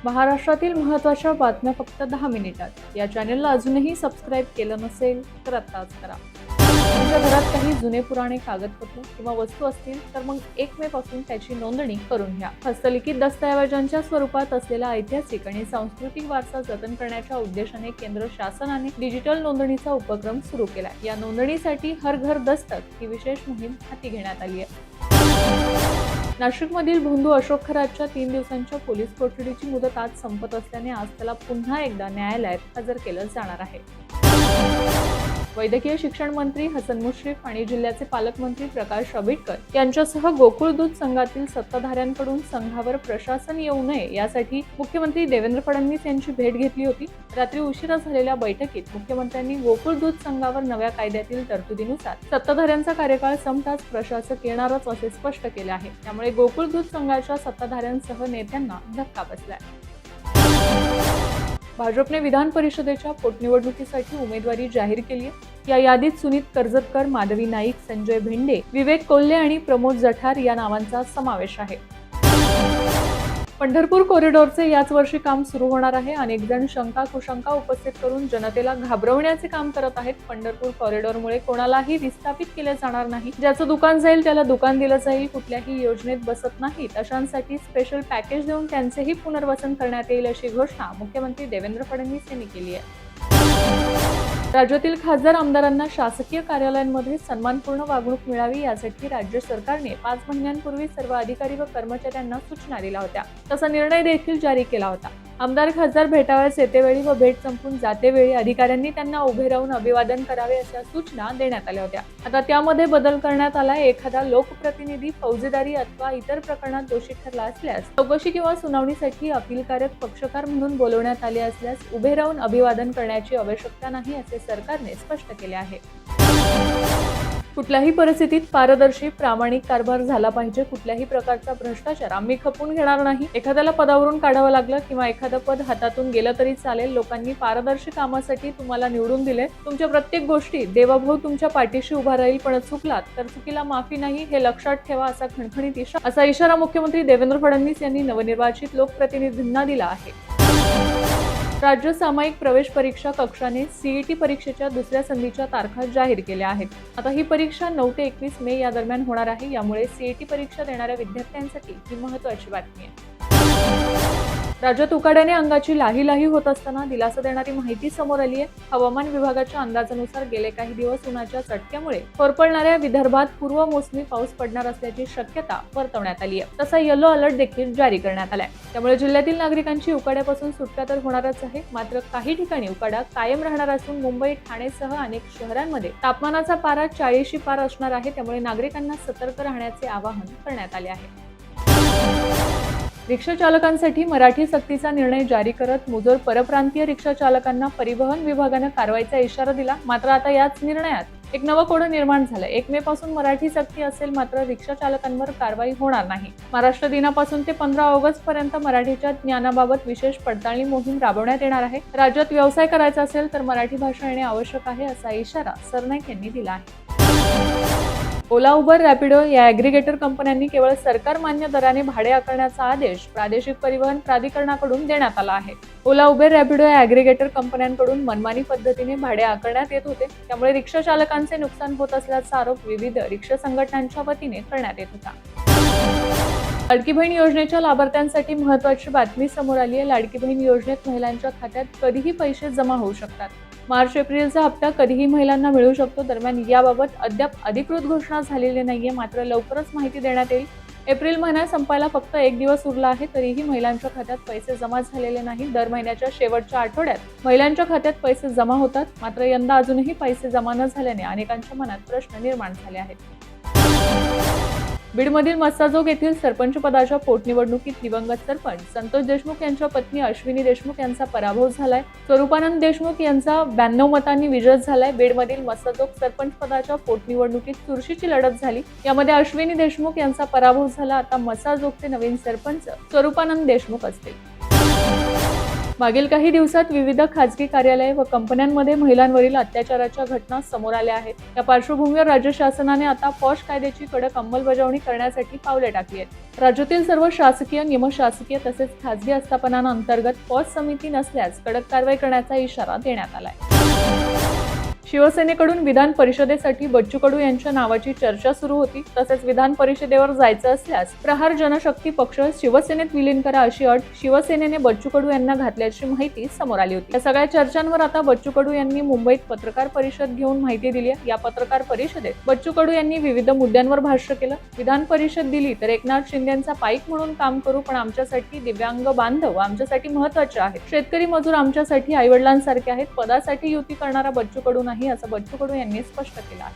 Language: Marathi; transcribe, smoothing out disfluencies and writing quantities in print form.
महाराष्ट्रातील महत्त्वाच्या बातम्या फक्त 10 मिनिटात। या चॅनलला अजूनही सबस्क्राईब केलं नसेल तर आत्ताच करा। तुमच्या घरात काही जुने पुराणे कागदपत्र किंवा वस्तू असतील तर मग 1 मे पासून त्याची नोंदणी करून घ्या। हस्तलिखित दस्तऐवजांच्या स्वरूपात असलेला ऐतिहासिक आणि सांस्कृतिक वारसा जतन करण्याच्या उद्देशाने केंद्र शासनाने डिजिटल नोंदणीचा उपक्रम सुरू केलाय। या नोंदणीसाठी हर घर दस्तक ही विशेष मोहीम हाती घेण्यात आली आहे। नाशिकमधील भोंदू अशोक खरातच्या 3 दिवसांच्या पोलीस कोठडीची मुदत आज संपत असल्याने आज त्याला पुन्हा एकदा न्यायालयात हजर केलं जाणार आहे। वैद्यकीय शिक्षण मंत्री हसन मुश्रीफ आणि जिल्ह्याचे पालकमंत्री प्रकाश आंबेडकर यांच्यासह गोकुळ दूध संघातील सत्ताधाऱ्यांकडून संघावर प्रशासन येऊ नये यासाठी मुख्यमंत्री देवेंद्र फडणवीस यांची भेट घेतली होती। रात्री उशिरा झालेल्या बैठकीत मुख्यमंत्र्यांनी गोकुळ दूध संघावर नव्या कायद्यातील तरतुदीनुसार सत्ताधाऱ्यांचा कार्यकाळ संपताच प्रशासक येणारच असे स्पष्ट केले आहे। त्यामुळे गोकुळ दूध संघाच्या सत्ताधाऱ्यांसह नेत्यांना धक्का बसलाय। भाजपने विधान परिषदेच्या पोटनिवडणुकीसाठी उमेदवारी जाहीर केली आहे। या यादीत सुनीत कर्जतकर, माधवी नाईक, संजय भेंडे, विवेक कोल्हे आणि प्रमोद जठार या नावांचा समावेश आहे। पंढरपूर कॉरिडॉरचे याच वर्षी काम सुरू होणार आहे। अनेक जण शंका कुशंका उपस्थित करून जनतेला घाबरवण्याचे काम करत आहेत। पंढरपूर कॉरिडॉरमुळे कोणालाही विस्थापित केले जाणार नाही। ज्याचं दुकान जाईल त्याला दुकान दिलं जाईल। कुठल्याही योजनेत बसत नाहीत अशांसाठी स्पेशल पॅकेज देऊन त्यांचेही पुनर्वसन करण्यात येईल अशी घोषणा मुख्यमंत्री देवेंद्र फडणवीस यांनी केली आहे। राज्यातील खासदार आमदारांना शासकीय कार्यालयांमध्ये सन्मानपूर्ण वागणूक मिळावी यासाठी राज्य सरकारने 5 महिन्यांपूर्वी सर्व अधिकारी व कर्मचाऱ्यांना सूचना दिल्या होत्या। तसा निर्णय देखील जारी केला होता। आमदार खासदार भेटावयास येतेवेळी व भेट संपून जातेवेळी अधिकाऱ्यांनी त्यांना उभे राहून अभिवादन करावे अशा सूचना देण्यात आल्या होत्या। आता त्यामध्ये बदल करण्यात आलाय। एखादा लोकप्रतिनिधी फौजदारी अथवा इतर प्रकरणात दोषी ठरला असल्यास चौकशी किंवा सुनावणीसाठी अपीलकारक पक्षकार म्हणून बोलवण्यात आले असल्यास उभे राहून अभिवादन करण्याची आवश्यकता नाही असे सरकारने स्पष्ट केले आहे। कुठल्याही परिस्थितीत पारदर्शी प्रामाणिक कारभार झाला पाहिजे। कुठल्याही प्रकारचा भ्रष्टाचार आम्ही खपून घेणार नाही। एखाद्याला पदावरून काढावं लागलं किंवा एखादं पद हातातून गेलं तरी चालेल। लोकांनी पारदर्शी कामासाठी तुम्हाला निवडून दिले। तुमच्या प्रत्येक गोष्टी देवाभाऊ तुमच्या पाठीशी उभा राहील, पण चुकलात तर चुकीला माफी नाही हे लक्षात ठेवा असा इशारा मुख्यमंत्री देवेंद्र फडणवीस यांनी नवनिर्वाचित लोकप्रतिनिधींना दिला आहे। राज्य सामायिक प्रवेश परीक्षा कक्षाने सीईटी परीक्षेच्या दुसऱ्या संधीच्या तारखा जाहीर केल्या आहेत। आता ही परीक्षा 9 ते 21 मे या दरम्यान होणार आहे। यामुळे सीईटी परीक्षा देणाऱ्या विद्यार्थ्यांसाठी ही महत्त्वाची बातमी आहे। राज्यात उकाड्याने अंगाची लाही होत असताना दिलासा देणारी माहिती समोर आली आहे। हवामान विभागाच्या अंदाजानुसार गेले काही दिवस उन्हाच्या चटक्यामुळे होरपळणाऱ्या विदर्भात पूर्व मोसमी पाऊस पडणार असल्याची शक्यता वर्तवण्यात आली आहे। तसा येलो अलर्ट देखील जारी करण्यात आलाय। त्यामुळे जिल्ह्यातील नागरिकांची उकाड्यापासून सुटका तर होणारच आहे, मात्र काही ठिकाणी उकाडा कायम राहणार असून मुंबई, ठाणेसह अनेक शहरांमध्ये तापमानाचा पारा 40शी पार असणार आहे। त्यामुळे नागरिकांना सतर्क राहण्याचे आवाहन करण्यात आले आहे। रिक्षा चालकांसाठी मराठी सक्तीचा निर्णय जारी करत मुजोर परप्रांतीय रिक्षा चालकांना परिवहन विभागानं कारवाईचा इशारा दिला। मात्र आता याच निर्णयात एक नवा कोड निर्माण झाला। 1 मे पासून मराठी सक्ती असेल, मात्र रिक्षा चालकांवर कारवाई होणार नाही। महाराष्ट्र दिनापासून ते 15 ऑगस्ट पर्यंत मराठीच्या ज्ञानाबाबत विशेष पडताळणी मोहीम राबवण्यात येणार आहे। राज्यात व्यवसाय करायचा असेल तर मराठी भाषा येणे आवश्यक आहे असा इशारा सरनाईक यांनी दिला आहे। ओला, उबर, रॅपिडो या ॲग्रिगेटर कंपन्यांनी केवळ सरकार मान्य दराने भाडे आकारण्याचा आदेश प्रादेशिक परिवहन प्राधिकरणाकडून देण्यात आला आहे। ओला, उबर, रॅपिडो या ॲग्रिगेटर कंपन्यांकडून मनमानी पद्धतीने भाडे आकारण्यात येत होते। त्यामुळे रिक्षा चालकांचे नुकसान होत असल्याचा आरोप विविध रिक्षा संघटनांच्या वतीने करण्यात येत होता। लाडकी बहीण योजनेच्या लाभार्थ्यांसाठी महत्त्वाची बातमी समोर आली आहे। लाडकी बहीण योजनेत महिलांच्या खात्यात कधीही पैसे जमा होऊ शकतात। मार्च-एप्रिलचा हप्ता कधीही महिलांना मिळू शकतो। दरम्यान याबाबत अद्याप अधिकृत घोषणा झालेली नाहीये, मात्र लवकरच माहिती देण्यात येईल। एप्रिल महिना संपायला फक्त 1 दिवस उरला आहे, तरीही महिलांच्या खात्यात पैसे जमा झालेले नाही। दर महिन्याच्या शेवटच्या आठवड्यात महिलांच्या खात्यात पैसे जमा होतात, मात्र यंदा अजूनही पैसे जमा न झाल्याने अनेकांच्या मनात प्रश्न निर्माण झाले आहेत। बीडमधील मस्साजोग येथील सरपंच पदाच्या पोटनिवडणुकीत दिवंगत सरपंच संतोष देशमुख यांच्या पत्नी अश्विनी देशमुख यांचा पराभव झालाय। स्वरूपानंद देशमुख यांचा 92 मतांनी विजय झालाय। बीडमधील मस्साजोग सरपंच पदाच्या पोटनिवडणुकीत चुरशीची लढत झाली। यामध्ये अश्विनी देशमुख यांचा पराभव झाला। आता मस्साजोगचे नवीन सरपंच स्वरूपानंद देशमुख असतील। मागील काही दिवसात विविध खासगी कार्यालये व कंपन्यांमध्ये महिलांवरील अत्याचाराच्या घटना समोर आल्या आहेत. या पार्श्वभूमीवर राज्य शासनाने आता पॉश कायद्याची कडक अंमलबजावणी करण्यासाठी पावले टाकली आहेत. राज्यातील सर्व शासकीय, निमशासकीय तसेच खासगी आस्थापनांअंतर्गत पॉश समिती नसल्यास कडक कारवाई करण्याचा इशारा देण्यात आलाय. शिवसेनेकडून विधान परिषदेसाठी बच्चू कडू यांच्या नावाची चर्चा सुरू होती. तसेच विधान परिषदेवर जायचं असल्यास प्रहार जनशक्ती पक्ष शिवसेनेत विलीन करा अशी अट शिवसेनेने बच्चू कडू यांना घातल्याची माहिती समोर आली होती. या सगळ्या चर्चांवर आता बच्चू कडू यांनी मुंबईत पत्रकार परिषद घेऊन माहिती दिली आहे. या पत्रकार परिषदेत बच्चू कडू यांनी विविध मुद्द्यांवर भाष्य केलं. विधान परिषद दिली तर एकनाथ शिंदेंचा पाईक म्हणून काम करू, पण आमच्यासाठी दिव्यांग बांधव आमच्यासाठी महत्त्वाचे आहेत. शेतकरी मजूर आमच्यासाठी आईवडिलांसारखे आहेत. पदासाठी युती करणारा बच्चू कडू नाही, असं बच्चू कडू यांनी स्पष्ट केलं आहे.